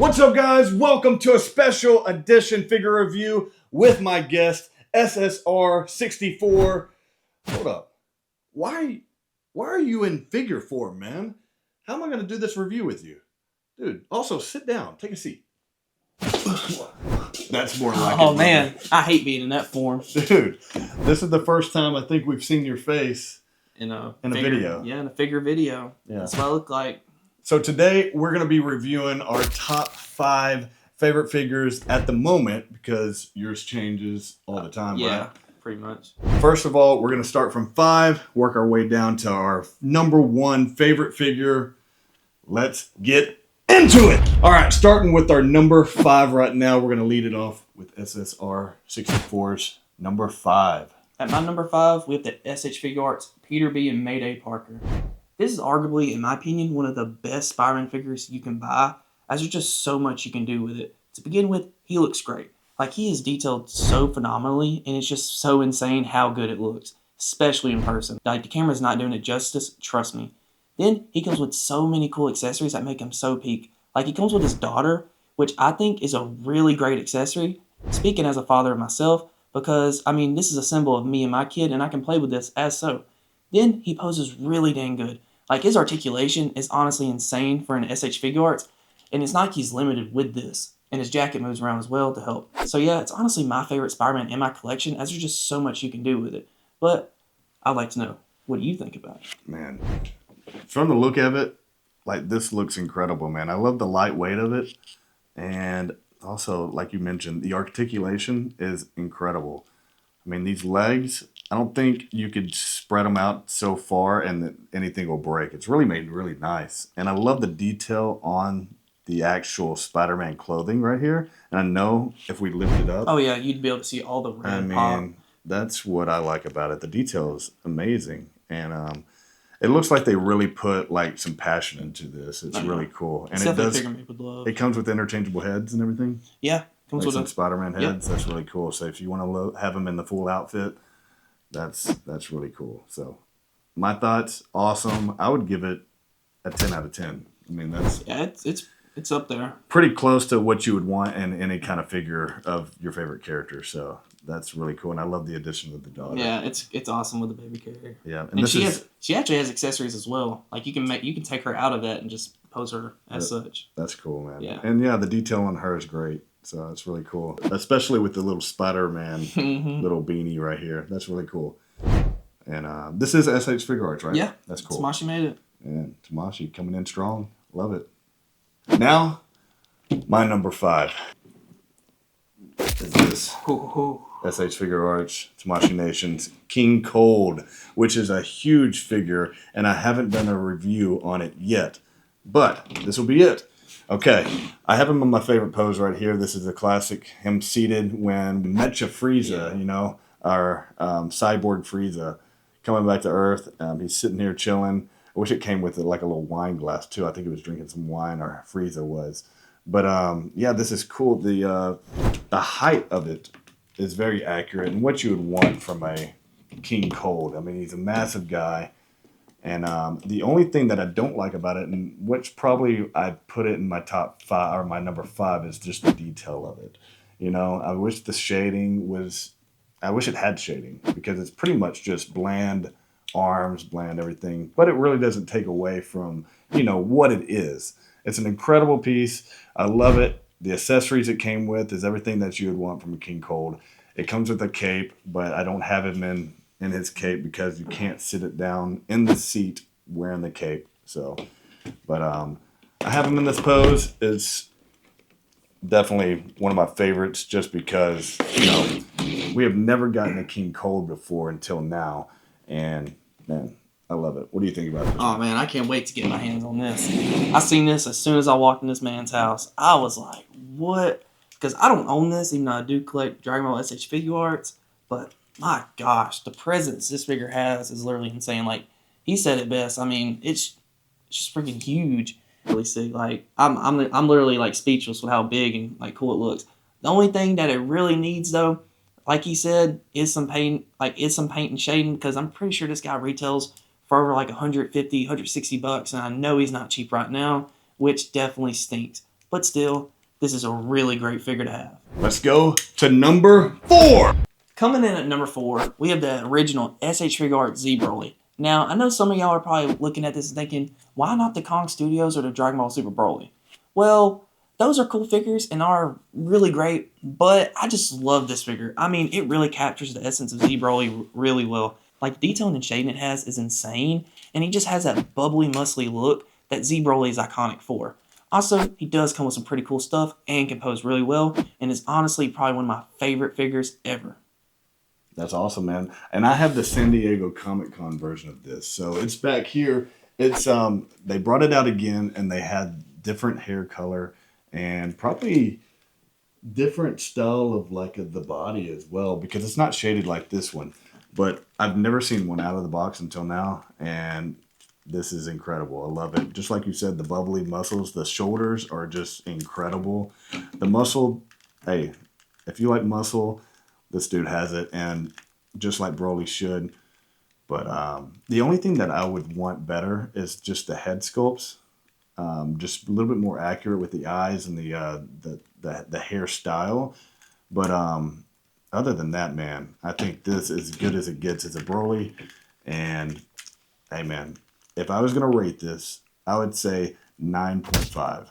What's up, guys? Welcome to a special edition figure review with my guest, SSR64. Hold up. Why are you in figure form, man? How am I going to do this review with you? Dude, also sit down. Take a seat. That's more like it. Oh, man. I hate being in that form. Dude, this is the first time I think we've seen your face in a video. Yeah, in a figure video. Yeah. That's what I look like. So today we're going to be reviewing our top 5 favorite figures at the moment because yours changes all the time, yeah, right? Pretty much. First of all, we're going to start from 5, work our way down to our number 1 favorite figure. Let's get into it. All right, starting with our number 5 right now, we're going to lead it off with SSR64's number 5. At my number 5, we have the SH Figure Arts Peter B. and Mayday Parker. This is arguably, in my opinion, one of the best Spider-Man figures you can buy, as there's just so much you can do with it. To begin with, he looks great. Like, he is detailed so phenomenally, and it's just so insane how good it looks, especially in person. Like, the camera's not doing it justice, trust me. Then, he comes with so many cool accessories that make him so peak. Like, he comes with his daughter, which I think is a really great accessory, speaking as a father of myself, because, I mean, this is a symbol of me and my kid, and I can play with this as so. Then, he poses really dang good. Like, his articulation is honestly insane for an SH Figure Arts, and it's not like he's limited with this. And his jacket moves around as well to help. So yeah, it's honestly my favorite Spider-Man in my collection, as there's just so much you can do with it. But I'd like to know, what do you think about it? Man, from the look of it, like, this looks incredible, man. I love the lightweight of it, and also, like you mentioned, the articulation is incredible. I mean, these legs, I don't think you could spread them out so far and that anything will break. It's really made really nice. And I love the detail on the actual Spider-Man clothing right here. And I know if we lift it up. Oh, yeah, you'd be able to see all the red pop. That's what I like about it. The detail is amazing. And it looks like they really put, like, some passion into this. It's really cool. And it comes with interchangeable heads and everything. Yeah. Comes with some Spider-Man heads. Yep. That's really cool. So if you want to have them in the full outfit, that's really cool. So my thoughts, awesome. I would give it a 10 out of 10. I mean, that's it's up there. Pretty close to what you would want in any kind of figure of your favorite character. So that's really cool, and I love the addition of the daughter. Yeah, it's awesome with the baby carrier. Yeah, and she actually has accessories as well. Like, you can take her out of that and just pose her as such. That's cool, man. Yeah, and yeah, the detail on her is great. So that's really cool, especially with the little Spider-Man little beanie right here. That's really cool. And this is SH Figure Arts, right? Yeah, that's cool. Tamashii made it. And Tamashii coming in strong. Love it. Now, my number 5 is this SH Figure Arts Tamashii Nation's King Cold, which is a huge figure, and I haven't done a review on it yet, but this will be it. Okay, I have him in my favorite pose right here. This is a classic, him seated when Mecha Frieza, you know, our cyborg Frieza, coming back to Earth. He's sitting here chilling. I wish it came with like a little wine glass too. I think he was drinking some wine, or Frieza was. But yeah, this is cool. The height of it is very accurate, and what you would want from a King Cold. I mean, he's a massive guy. And the only thing that I don't like about it, and which probably I'd put it in my top 5 or my number 5, is just the detail of it. You know, I wish the shading was, I wish it had shading, because it's pretty much just bland arms, bland everything. But it really doesn't take away from, you know, what it is. It's an incredible piece. I love it. The accessories it came with is everything that you would want from a King Cold. It comes with a cape, but I don't have him in his cape because you can't sit it down in the seat wearing the cape. So, but I have him in this pose. It's definitely one of my favorites, just because, you know, we have never gotten a King Cold before until now, and man, I love it. What do you think about this? Oh man, I can't wait to get my hands on this. I seen this as soon as I walked in this man's house. I was like, what? Because I don't own this, even though I do collect Dragon Ball SH Figure Arts, but my gosh, the presence this figure has is literally insane. Like, he said it best. I mean, it's just freaking huge. Really sick. Like, I'm literally like speechless with how big and like cool it looks. The only thing that it really needs, though, like he said, is some paint. And shading, because I'm pretty sure this guy retails for over like $150, $160, and I know he's not cheap right now, which definitely stinks. but still, this is a really great figure to have. Let's go to number 4. Coming in at number 4, we have the original SH Figure Art Z Broly. Now, I know some of y'all are probably looking at this and thinking, why not the Kong Studios or the Dragon Ball Super Broly? Well, those are cool figures and are really great, but I just love this figure. I mean, it really captures the essence of Z Broly really well. Like, the detailing and shading it has is insane, and he just has that bubbly, muscly look that Z Broly is iconic for. Also, he does come with some pretty cool stuff and can pose really well, and is honestly probably one of my favorite figures ever. That's awesome, man. And I have the San Diego Comic-Con version of this. So it's back here. It's they brought it out again, and they had different hair color and probably different style of the body as well, because it's not shaded like this one. But I've never seen one out of the box until now, and this is incredible. I love it. Just like you said, the bubbly muscles, the shoulders are just incredible. The muscle, hey, if you like muscle, this dude has it, and just like Broly should. But the only thing that I would want better is just the head sculpts. Just a little bit more accurate with the eyes and the hairstyle. But other than that, man, I think this is as good as it gets as a Broly. And hey, man, if I was going to rate this, I would say 9.5.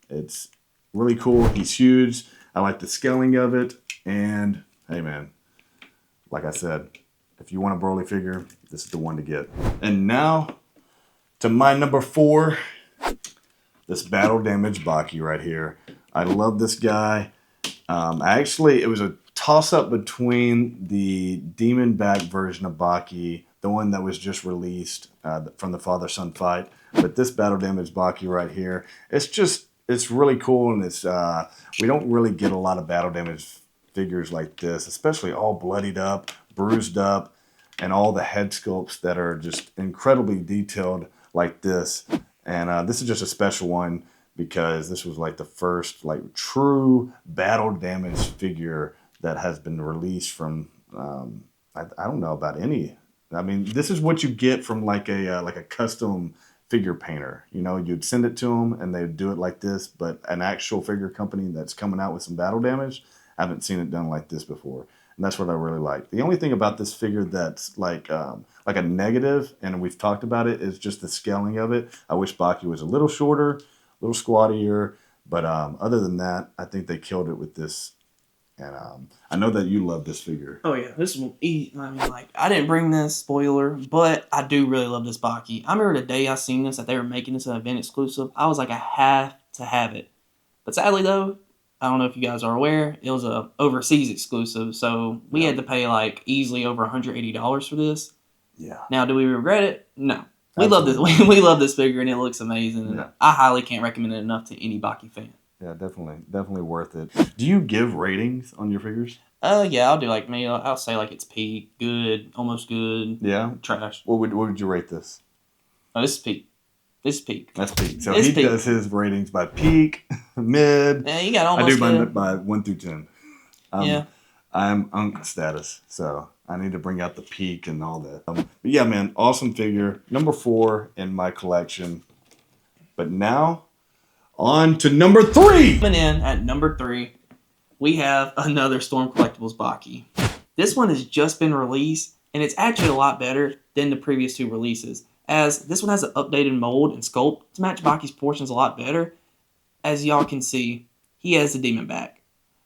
It's really cool. He's huge. I like the scaling of it. And hey, man, like I said, if you want a Broly figure, this is the one to get. And now to my number 4, this Battle Damage Baki right here. I love this guy. It was a toss-up between the Demon Back version of Baki, the one that was just released from the father-son fight, but this Battle Damage Baki right here, it's really cool, and we don't really get a lot of Battle Damage figures like this, especially all bloodied up, bruised up, and all the head sculpts that are just incredibly detailed like this. And this is just a special one because this was like the first true Battle Damage figure that has been released from I don't know about any. I mean, this is what you get from like a custom figure painter. You know, you'd send it to them and they'd do it like this, but an actual figure company that's coming out with some Battle Damage, I haven't seen it done like this before. And that's what I really like. The only thing about this figure that's like a negative, and we've talked about it, is just the scaling of it. I wish Baki was a little shorter, a little squattier, but other than that, I think they killed it with this. And I know that you love this figure. Oh yeah, this one. I mean, I didn't bring this, spoiler, but I do really love this Baki. I remember the day I seen this, that they were making this an event exclusive. I was like, I have to have it. But sadly though, I don't know if you guys are aware, it was a overseas exclusive, so we had to pay easily over $180 for this. Yeah. Now, do we regret it? No. We love this. We love this figure, and it looks amazing. And I highly can't recommend it enough to any Baki fan. Yeah, definitely worth it. Do you give ratings on your figures? Yeah, I'll do me. I'll say it's peak, good, almost good. Yeah. Trash. What would you rate this? Oh, this is peak. This is peak. That's peak. So he does his ratings by peak, mid. Yeah, you got almost. I do mine by 1 through 10. Yeah. I'm Unk status, so I need to bring out the peak and all that. But yeah, man, awesome figure. Number 4 in my collection. But now, on to number 3. Coming in at number 3, we have another Storm Collectibles Baki. This one has just been released, and it's actually a lot better than the previous 2 releases, as this one has an updated mold and sculpt to match Baki's portions a lot better. As y'all can see, he has the Demon Back,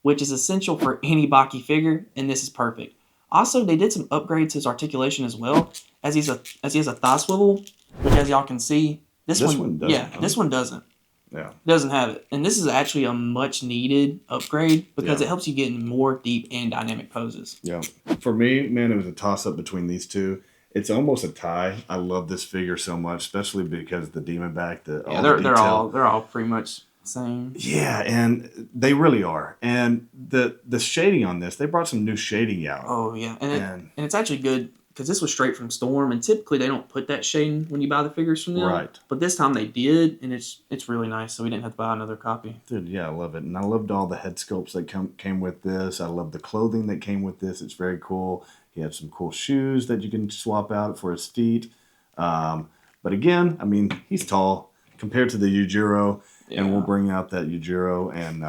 which is essential for any Baki figure, and this is perfect. Also, they did some upgrades to his articulation as well, as he has a thigh swivel, which as y'all can see, this one doesn't. Yeah, this one doesn't. Yeah. Doesn't have it. And this is actually a much needed upgrade because it helps you get in more deep and dynamic poses. Yeah. For me, man, it was a toss up between these two. It's almost a tie. I love this figure so much, especially because the Demon Back, they're all pretty much the same. Yeah, and they really are. And the shading on this, they brought some new shading out. Oh yeah, and it's actually good because this was straight from Storm, and typically they don't put that shading when you buy the figures from them. Right. But this time they did, and it's really nice. So we didn't have to buy another copy. Dude, yeah, I love it, and I loved all the head sculpts that came with this. I love the clothing that came with this. It's very cool. He had some cool shoes that you can swap out for his feet. But again, I mean, he's tall compared to the Yujiro. and we'll bring out that Yujiro and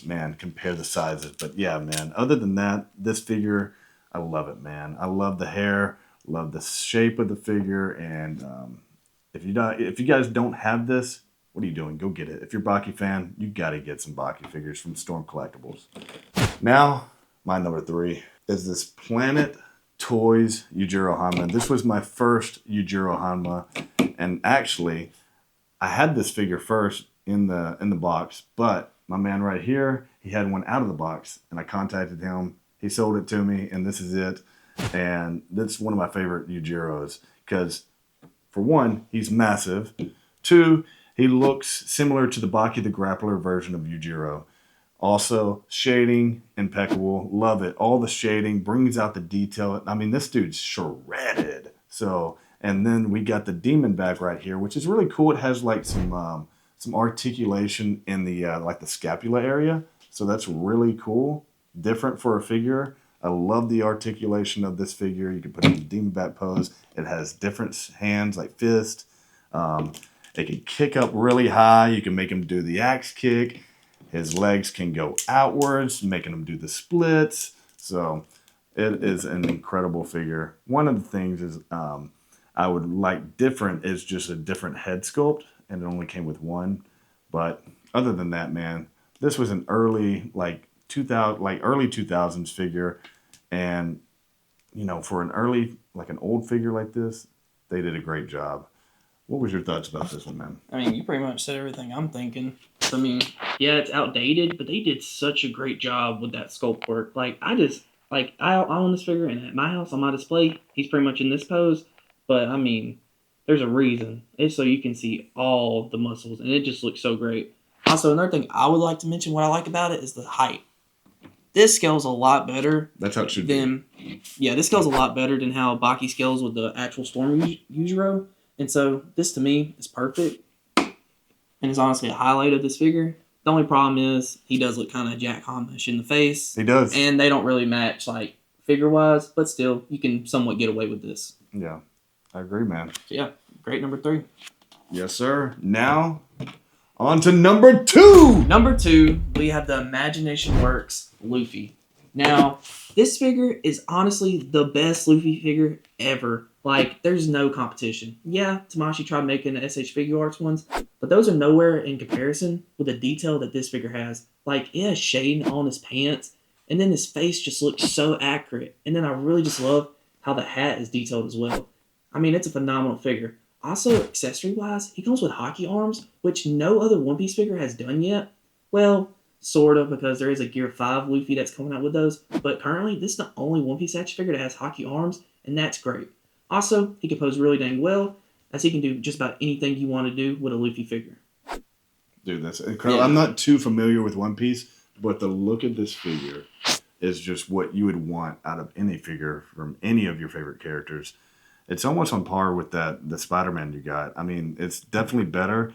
man, compare the sizes. But yeah, man. Other than that, this figure, I love it, man. I love the hair, love the shape of the figure, and if you guys don't have this, what are you doing? Go get it. If you're a Baki fan, you gotta get some Baki figures from Storm Collectibles. Now, my number 3 is this Planet Toys Yujiro Hanma. This was my first Yujiro Hanma, and actually, I had this figure first in the box, but my man right here, he had one out of the box, and I contacted him. He sold it to me, and this is it. And that's one of my favorite Yujiros because, for one, he's massive. 2, he looks similar to the Baki the Grappler version of Yujiro. Also, shading, impeccable. Love it. All the shading brings out the detail. I mean, this dude's shredded. So, and then we got the demon back right here, which is really cool. It has like some articulation in the like the scapula area. So that's really cool. Different for a figure. I love the articulation of this figure. You can put it in the demon bat pose. It has different hands like fist. It can kick up really high. You can make him do the axe kick. His legs can go outwards, making him do the splits. So it is an incredible figure. One of the things is I would like different is just a different head sculpt, and it only came with one. But other than that, man, this was an early early 2000s figure, and you know, for an old figure like this, they did a great job. What was your thoughts about this one, man? I mean, you pretty much said everything I'm thinking. I mean, yeah, it's outdated, but they did such a great job with that sculpt work. Like, I own this figure, and at my house on my display, he's pretty much in this pose. But I mean, there's a reason. It's so you can see all the muscles, and it just looks so great. Also, another thing I would like to mention, what I like about it is the height. This scales a lot better. That's how it should be. Yeah, this scales a lot better than how Baki scales with the actual Storm Yujiro. And so this to me is perfect, and is honestly a highlight of this figure. The only problem is he does look kind of Jack Hamish in the face. He does, and they don't really match like figure wise, but still you can somewhat get away with this. Yeah, I agree, man. Yeah, great number 3. Yes, sir. Now on to number 2. Number 2, we have the Imagination Works Luffy. Now this figure is honestly the best Luffy figure ever. Like, there's no competition. Yeah, Tamashii tried making the SH Figure Arts ones, but those are nowhere in comparison with the detail that this figure has. Like, it has shading on his pants, and then his face just looks so accurate. And then I really just love how the hat is detailed as well. I mean, it's a phenomenal figure. Also, accessory-wise, he comes with hockey arms, which no other One Piece figure has done yet. Well, sort of, because there is a Gear 5 Luffy that's coming out with those. But currently, this is the only One Piece action figure that has hockey arms, and that's great. Also, he can pose really dang well, as he can do just about anything you want to do with a Luffy figure. Dude, that's incredible. Yeah. I'm not too familiar with One Piece, but the look of this figure is just what you would want out of any figure from any of your favorite characters. It's almost on par with the Spider-Man you got. I mean, it's definitely better,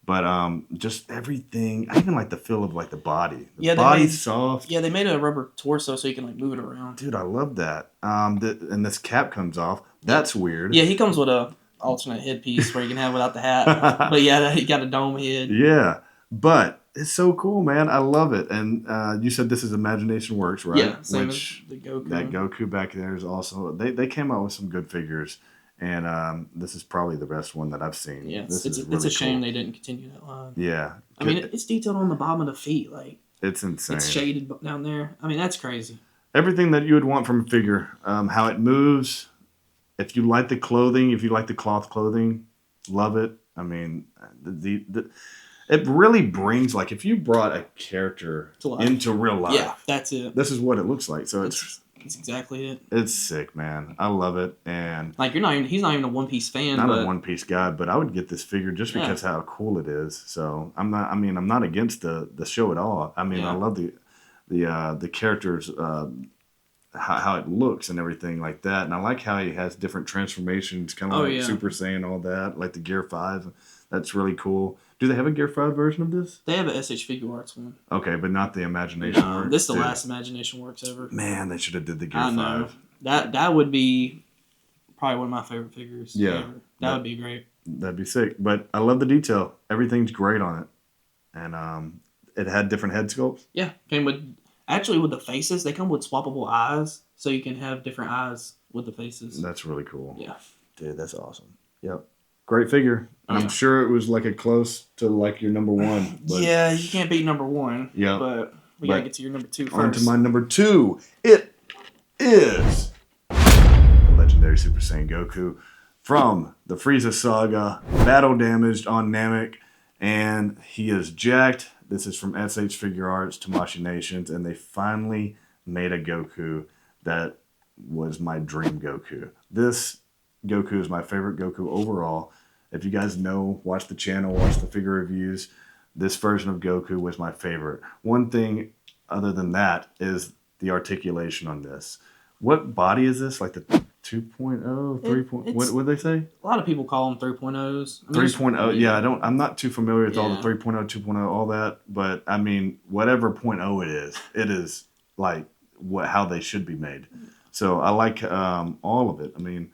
but just everything. I even like the feel of like the body. The body's soft. Yeah, they made a rubber torso so you can like move it around. Dude, I love that. And this cap comes off. That's weird. Yeah, he comes with a alternate headpiece where you can have without the hat. But yeah, he got a dome head. Yeah, but it's so cool, man. I love it. And you said this is Imagination Works, right? Yeah, same as the Goku. That Goku back there is also... They came out with some good figures. And this is probably the best one that I've seen. Yeah, it's a shame they didn't continue that line. Yeah. I mean, it's detailed on the bottom of the feet. Like, it's insane. It's shaded down there. I mean, that's crazy. Everything that you would want from a figure. How it moves... If you like the clothing, if you like the cloth clothing, love it. I mean, it really brings, like, if you brought a character into real life. Yeah, that's it. This is what it looks like. So that's exactly it. It's sick, man. I love it. And like, he's not even a One Piece fan. Not a One Piece guy, but I would get this figure just because how cool it is. So I'm not against the show at all. I mean, I love the characters. How it looks and everything like that. And I like how he has different transformations, kind of like Super Saiyan, all that, like the Gear 5. That's really cool. Do they have a Gear 5 version of this? They have a SH Figure Arts one. Okay, but not the Imagination Works. This is the last Imagination Works ever. Man, they should have did the Gear 5. That would be probably one of my favorite figures ever. That would be great. That'd be sick. But I love the detail. Everything's great on it. and it had different head sculpts. Yeah, came with actually with the faces. They come with swappable eyes, so you can have different eyes with the faces. That's really cool. Yeah, dude, that's awesome. Yep, great figure. Oh, I'm yeah. sure it was like a close to like your number one. But yeah, you can't beat number one. Yeah. But we gotta get to your number two first. On to my number two. It is the legendary Super Saiyan Goku from the Frieza Saga, battle damaged on Namek, and he is jacked. This is from SH Figure Arts, Tamashii Nations, and they finally made a Goku that was my dream Goku. This Goku is my favorite Goku overall. If you guys know, watch the channel, watch the figure reviews, this version of Goku was my favorite. One thing other than that is the articulation on this. What body is this? Like the 2.0, 3.0? What did they say? A lot of people call them 3.0s. 3.0, yeah. I'm not too familiar with all the Yeah. 3.0, 2.0, all that. But I mean, whatever .0 it is like how they should be made. So I like all of it. I mean,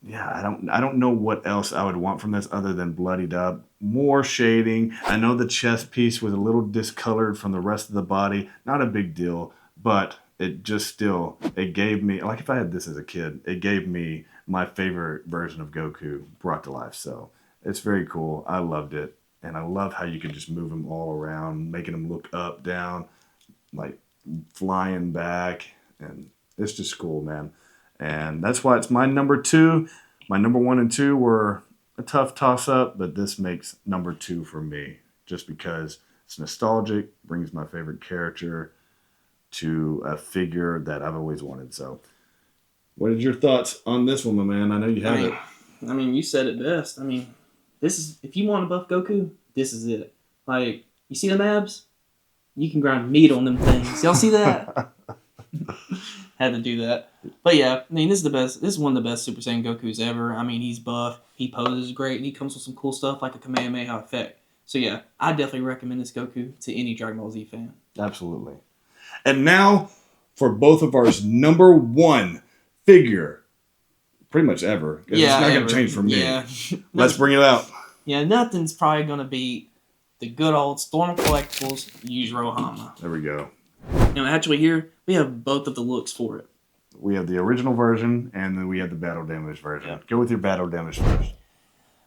yeah, I don't know what else I would want from this other than bloodied up. More shading. I know the chest piece was a little discolored from the rest of the body. Not a big deal, but it just still, it gave me, like if I had this as a kid, it gave me my favorite version of Goku brought to life. So it's very cool. I loved it. And I love how you can just move him all around, making him look up, down, like flying back. And it's just cool, man. And that's why it's my number two. My number one and two were a tough toss-up, but this makes number two for me. Just because it's nostalgic, brings my favorite character to a figure that I've always wanted. So, what is your thoughts on this one, my man? I know you have it. I mean, you said it best. I mean, this is, if you want to buff Goku, this is it. Like, you see them abs? You can grind meat on them things. Y'all see that? Had to do that. But yeah, I mean, this is the best. This is one of the best Super Saiyan Gokus ever. I mean, he's buff. He poses great, and he comes with some cool stuff like a Kamehameha effect. So yeah, I definitely recommend this Goku to any Dragon Ball Z fan. Absolutely. And now for both of ours number one figure, pretty much ever. It's not going to change for me. Yeah. Let's bring it out. Yeah, nothing's probably going to beat the good old Storm Collectibles Yujiro Hanma. There we go. Now, actually, here we have both of the looks for it. We have the original version, and then we have the battle damage version. Yeah. Go with your battle damage first.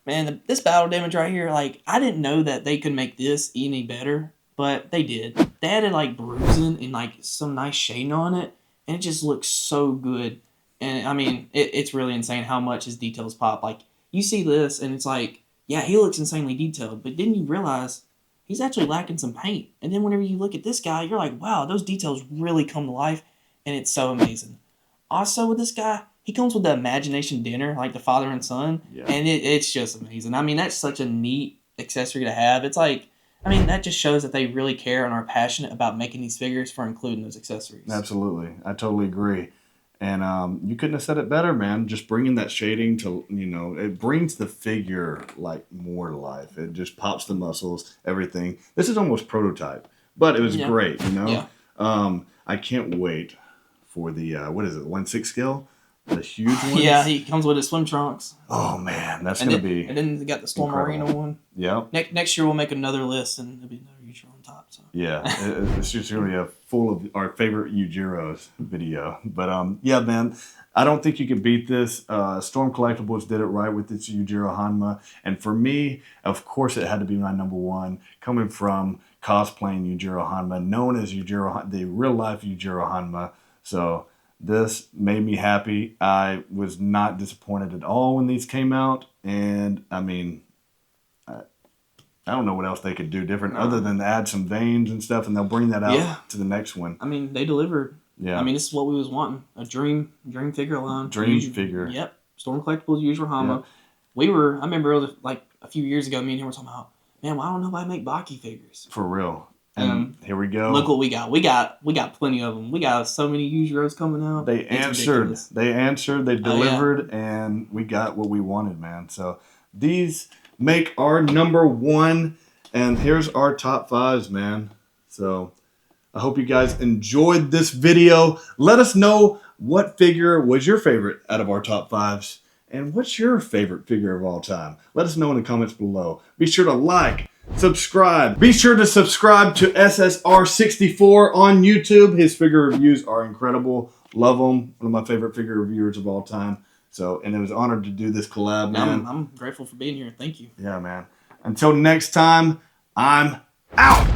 Man, this battle damage right here, like, I didn't know that they could make this any better, but they did. They added, like, bruising and, like, some nice shading on it, and it just looks so good. And, I mean, it's really insane how much his details pop. Like, you see this, and it's like, yeah, he looks insanely detailed, but didn't you realize he's actually lacking some paint? And then whenever you look at this guy, you're like, wow, those details really come to life, and it's so amazing. Also, with this guy, he comes with the imagination dinner, like the father and son, and it's just amazing. I mean, that's such a neat accessory to have. It's like, I mean, that just shows that they really care and are passionate about making these figures for including those accessories. Absolutely. I totally agree. And you couldn't have said it better, man. Just bringing that shading to, it brings the figure, like, more to life. It just pops the muscles, everything. This is almost prototype, but it was great, Yeah. I can't wait for the, what is it, 1/6 scale? The huge one? Yeah, he comes with his swim trunks. Oh, man, that's going to be And then they got the Storm Arena one. Yep. Next year we'll make another list, and there'll be another Yujiro on top. So. Yeah, it's just going to be a full of our favorite Yujiros video. But, yeah, man, I don't think you can beat this. Storm Collectibles did it right with its Yujiro Hanma. And for me, of course, it had to be my number one, coming from cosplaying Yujiro Hanma, known as the real-life Yujiro Hanma. So this made me happy. I was not disappointed at all when these came out. And, I mean, I don't know what else they could do different other than add some veins and stuff, and they'll bring that out to the next one. I mean, they delivered. Yeah. I mean, this is what we was wanting. A dream figure line. Dream figure. Yep. Storm Collectibles, Yujiro Hanma. Yep. I remember, like, a few years ago, me and him were talking about, man, why don't nobody make Baki figures? For real. And here we go. Look what we got. We got plenty of them. We got so many Yujiros coming out. They answered. They delivered, and we got what we wanted, man. So these make our number one, and here's our top fives, man. So I hope you guys enjoyed this video. Let us know what figure was your favorite out of our top fives. And what's your favorite figure of all time? Let us know in the comments below. Be sure to like, subscribe. Be sure to subscribe to SSR64 on YouTube. His figure reviews are incredible. Love him. One of my favorite figure reviewers of all time. So, and it was honored to do this collab, man. I'm grateful for being here. Thank you. Yeah, man. Until next time, I'm out.